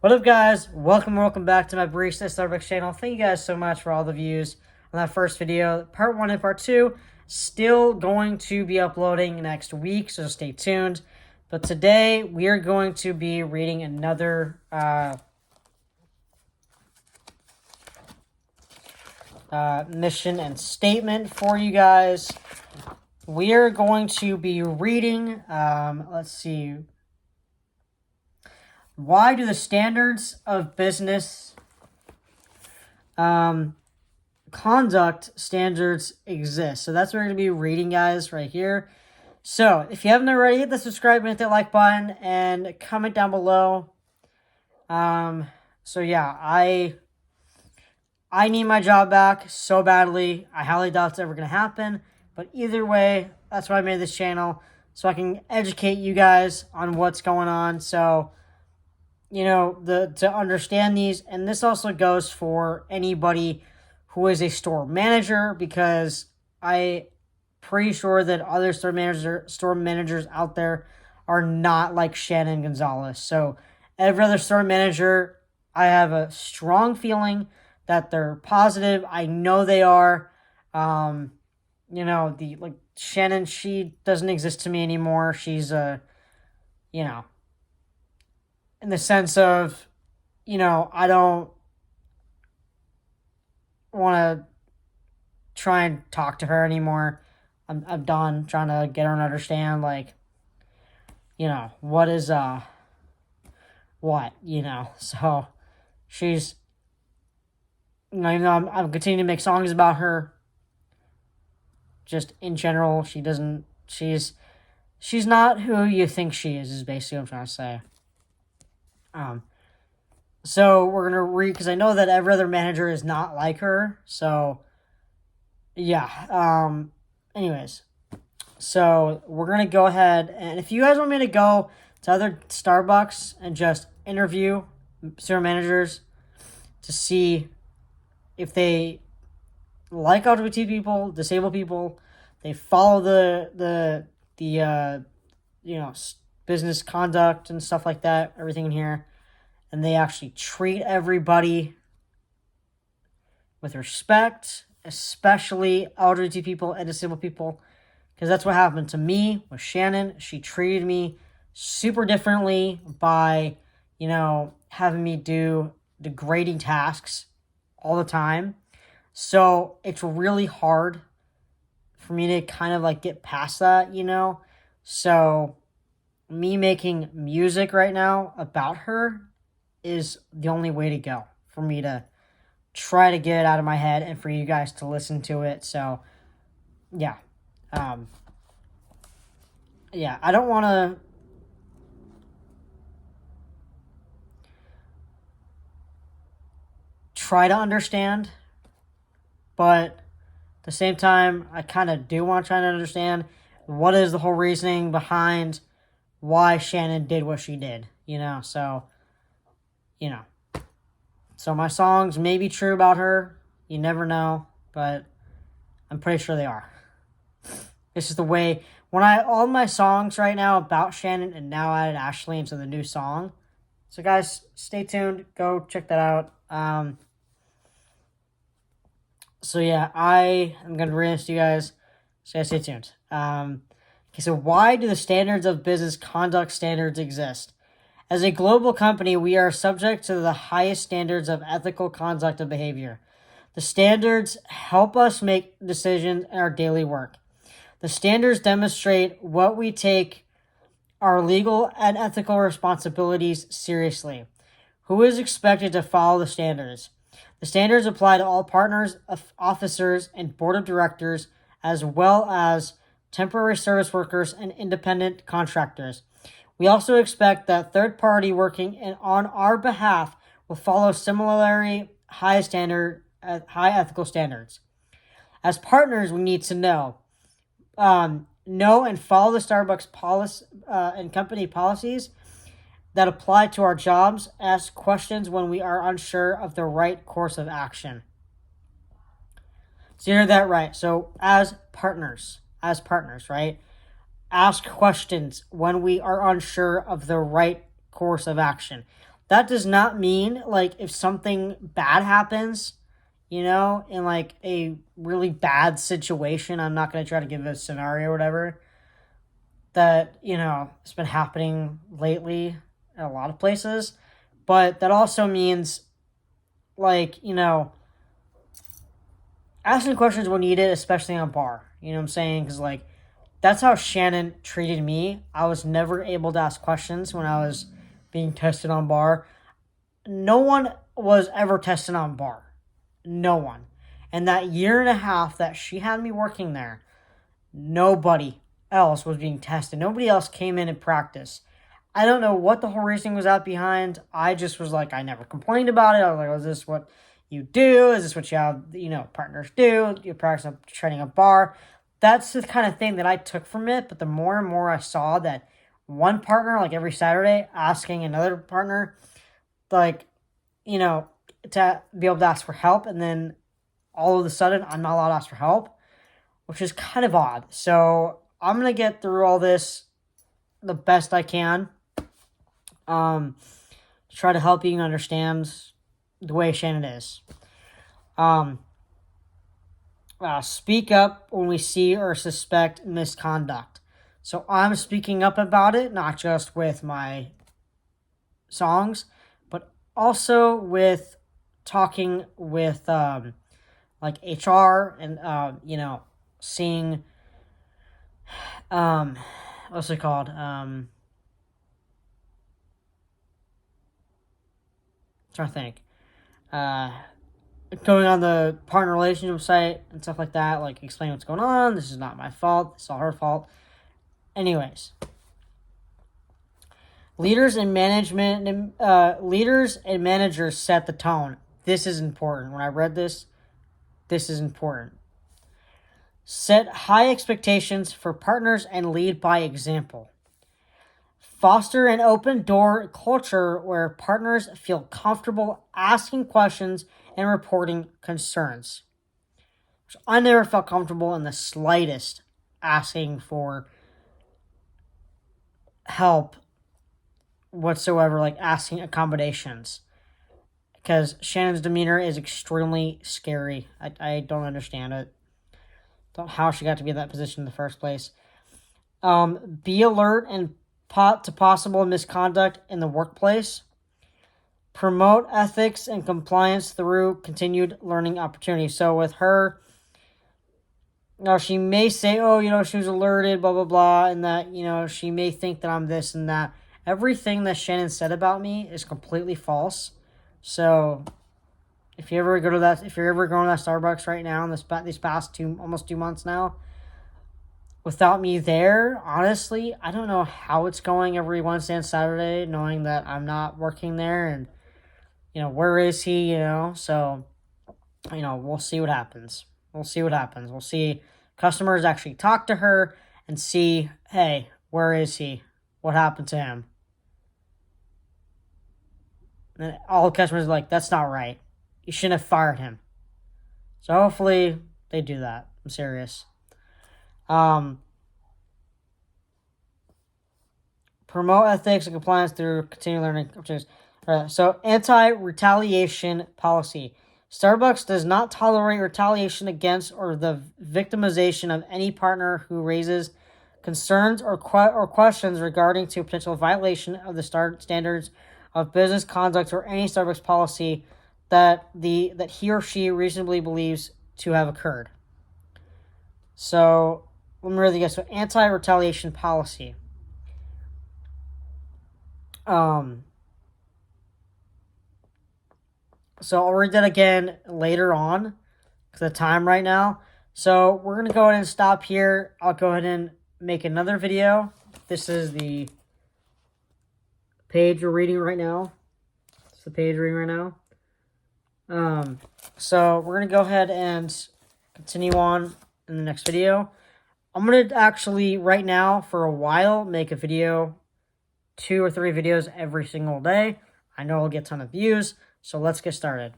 What up, guys? Welcome back to my Barista Starbucks channel. Thank you guys so much for all the views on that first video. Part 1 and Part 2 still going to be uploading next week, so stay tuned. But today we are going to be reading another mission and statement for you guys. We are going to be reading, let's see. Why do the standards of business conduct standards exist? So that's what we're going to be reading, guys, right here. So if you haven't already, hit the subscribe button, hit that like button, and comment down below. So yeah, I need my job back so badly. I highly doubt it's ever going to happen. But either way, that's why I made this channel, so I can educate you guys on what's going on. So, you know, to understand these. And this also goes for anybody who is a store manager, because I pretty sure that other store managers out there are not like Shannon Gonzalez. So every other store manager, I have a strong feeling that they're positive. I know they are. You know, Shannon, she doesn't exist to me anymore. She's you know, in the sense of, you know, I don't want to try and talk to her anymore. I'm done trying to get her to understand, like, you know, what is what, you know. So she's, you know, even though I'm continuing to make songs about her, just in general, she's not who you think she is basically what I'm trying to say. So we're going to read, because I know that every other manager is not like her. So, yeah. Anyways, so we're going to go ahead, and if you guys want me to go to other Starbucks and just interview store managers to see if they like LGBT people, disabled people, they follow the you know, business conduct and stuff like that, everything in here, and they actually treat everybody with respect, especially LGBT people and disabled people, because that's what happened to me with Shannon. She treated me super differently by, you know, having me do degrading tasks all the time. So it's really hard for me to kind of like get past that, you know. So me making music right now about her is the only way to go for me to try to get it out of my head and for you guys to listen to it. So yeah. Yeah, I don't want to try to understand, but at the same time, I kind of do want to try to understand what is the whole reasoning behind why Shannon did what she did, you know. So, you know, so my songs may be true about her. You never know, but I'm pretty sure they are. This is the way, all my songs right now about Shannon, and now added Ashley into the new song. So guys, stay tuned. Go check that out. So yeah, I am going to read this to you guys. So stay tuned. Okay, so why do the standards of business conduct standards exist? As a global company, we are subject to the highest standards of ethical conduct and behavior. The standards help us make decisions in our daily work. The standards demonstrate what we take our legal and ethical responsibilities seriously. Who is expected to follow the standards? The standards apply to all partners, officers, and board of directors, as well as temporary service workers and independent contractors. We also expect that third party working on our behalf will follow similarly high ethical standards. As partners, we need to know and follow the Starbucks policy and company policies that apply to our jobs. Ask questions when we are unsure of the right course of action. So you heard that right. So as partners, right? Ask questions when we are unsure of the right course of action. that does not mean, like, if something bad happens, you know, in, like, a really bad situation, I'm not going to try to give a scenario or whatever, that, you know, it's been happening lately in a lot of places. But that also means, like, you know, asking questions when needed, especially on bar. You know what I'm saying? Because, like, that's how Shannon treated me. I was never able to ask questions when I was being tested on bar. No one was ever tested on bar. No one. And that year and a half that she had me working there, nobody else was being tested. Nobody else came in and practiced. I don't know what the whole reasoning was out behind. I just was like, I never complained about it. I was like, is this what you do? Is this what you have, you know, partners do? You practice training a bar. That's the kind of thing that I took from it. But the more and more I saw that one partner, like every Saturday, asking another partner, like, you know, to be able to ask for help, and then all of a sudden I'm not allowed to ask for help, which is kind of odd. So I'm going to get through all this the best I can. Try to help you understand the way Shannon is. Speak up when we see or suspect misconduct. So I'm speaking up about it, not just with my songs, but also with talking with like HR and you know, seeing what's it called? Trying to think. Going on the partner relationship site and stuff like that, like explain what's going on. This is not my fault. It's all her fault. Anyways, leaders and managers set the tone. This is important. When I read this is important. Set high expectations for partners and lead by example. Foster an open door culture where partners feel comfortable asking questions and reporting concerns. I never felt comfortable in the slightest asking for help whatsoever, like asking accommodations. Because Shannon's demeanor is extremely scary. I don't understand it. Don't know how she got to be in that position in the first place. Be alert and to possible misconduct in the workplace. Promote ethics and compliance through continued learning opportunities. So with her, you know, she may say, oh, you know, she was alerted, blah, blah, blah, and that, you know, she may think that I'm this and that. Everything that Shannon said about me is completely false. So if you're ever going to that Starbucks right now in these past almost 2 months now, without me there, honestly, I don't know how it's going every Wednesday and Saturday, knowing that I'm not working there, and, you know, where is he, you know? So, you know, we'll see what happens. We'll see customers actually talk to her and see, hey, where is he? What happened to him? And all the customers are like, that's not right. You shouldn't have fired him. So hopefully they do that. I'm serious. Promote ethics and compliance through continuing learning opportunities. So anti-retaliation policy. Starbucks does not tolerate retaliation against or the victimization of any partner who raises concerns or questions regarding to potential violation of the standards of business conduct or any Starbucks policy that he or she reasonably believes to have occurred. So let me read this. So anti-retaliation policy. So I'll read that again later on because of the time right now. So we're going to go ahead and stop here. I'll go ahead and make another video. This is the page we're reading right now. It's the page we're reading right now. So we're going to go ahead and continue on in the next video. I'm going to actually, right now, for a while, make a video, 2 or 3 videos every single day. I know I'll get a ton of views, so let's get started.